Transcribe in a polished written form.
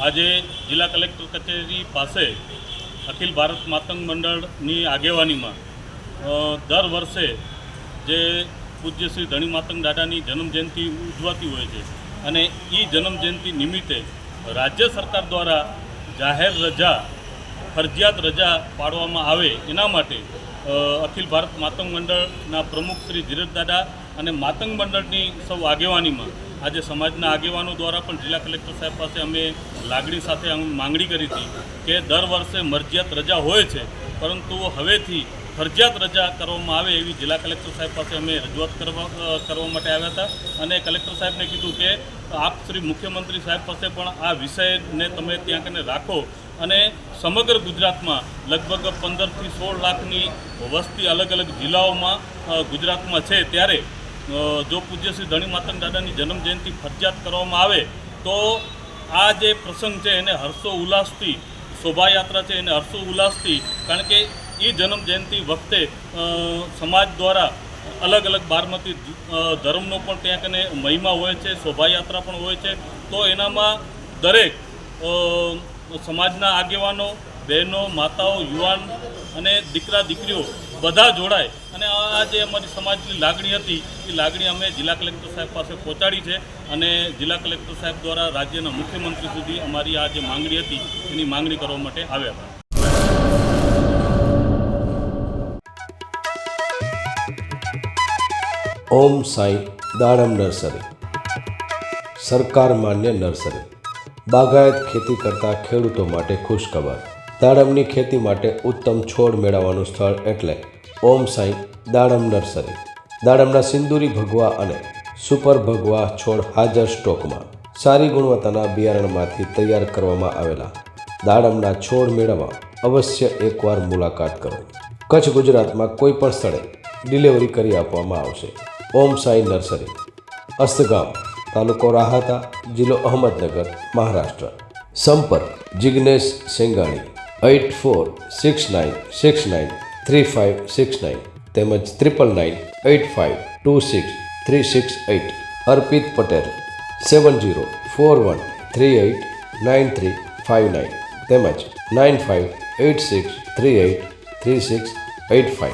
આજે જિલ્લા કલેક્ટર કચેરી પાસે અખિલ ભારત માતંગ મંડળની આગેવાનીમાં દર વર્ષે જે પૂજ્ય શ્રી ધણી માતંગ દાદાની જન્મજયંતિ ઉજવાતી હોય છે અને એ જન્મજયંતિ નિમિત્તે રાજ્ય સરકાર દ્વારા જાહેર રજા ફરજિયાત રજા પાડવામાં આવે એના માટે અખિલ ભારત માતંગ મંડળના પ્રમુખ શ્રી ધીરજ દાદા અને માતંગ મંડળની સૌ આગેવાનીમાં આજે સમાજના આગેવાનો દ્વારા પણ જિલ્લા કલેક્ટર સાહેબ પાસે અમે લાગણી સાથે માંગણી કરી હતી કે દર વર્ષે મરજિયાત રજા હોય છે, પરંતુ હવેથી ફરજિયાત રજા કરવામાં આવે એવી જિલ્લા કલેક્ટર સાહેબ પાસે અમે રજૂઆત કરવા માટે આવ્યા હતા અને કલેક્ટર સાહેબને કીધું કે આપ શ્રી મુખ્યમંત્રી સાહેબ પાસે પણ આ વિષયને તમે ત્યાં કને રાખો અને સમગ્ર ગુજરાતમાં લગભગ 15 થી 16 લાખની વસ્તી અલગ અલગ જિલ્લાઓમાં ગુજરાતમાં છે, ત્યારે જો પૂજ્ય શ્રી ધણી માતંગ દાદાની જન્મજયંતિ ફરજિયાત કરવામાં આવે તો આ જે પ્રસંગ છે એને હર્ષો ઉલ્લાસથી, શોભાયાત્રા છે એને હર્ષો ઉલ્લાસથી, કારણ કે એ જન્મજયંતિ વખતે સમાજ દ્વારા અલગ અલગ બારમતી ધર્મનો પણ ત્યાં કને મહિમા હોય છે, શોભાયાત્રા પણ હોય છે, તો એનામાં દરેક સમાજના આગેવાનો, બહેનો, માતાઓ, યુવાન અને દીકરા દીકરીઓ બધા જોડાય અને આ જે અમારી સમાજની લાગણી હતી એ લાગણી અમે જિલ્લા કલેક્ટર સાહેબ પાસે પહોંચાડી છે અને જિલ્લા કલેક્ટર સાહેબ દ્વારા રાજ્યના મુખ્યમંત્રી સુધી અમારી આ જે માંગણી હતી એની માંગણી કરવા માટે આવ્યા હતા. ઓમ સાંઈ દાડમ નર્સરી, સરકાર માન્ય નર્સરી, બાગાયત ખેતી કરતા ખેડૂતો માટે ખુશખબર. દાડમની ખેતી માટે ઉત્તમ છોડ મેળવવાનું સ્થળ એટલે ઓમ સાંઈ દાડમ નર્સરી. દાડમના સિંદૂરી ભગવા અને સુપર ભગવા છોડ હાજર સ્ટોકમાં. સારી ગુણવત્તાના બિયારણમાંથી તૈયાર કરવામાં આવેલા દાડમના છોડ મેળવવા અવશ્ય એકવાર મુલાકાત કરો. કચ્છ ગુજરાતમાં કોઈ પણ સ્થળે ડિલિવરી કરી આપવામાં આવશે. ઓમ સાંઈ નર્સરી, અસ્તગામ, તાલુકો રાહાતા, જિલ્લો અહમદનગર, મહારાષ્ટ્ર. સંપર્ક જિગ્નેશ સેંગાણી 8469693569 તેમજ 9985263638. અર્પિત પટેલ 7041389359 તેમજ 9586383685.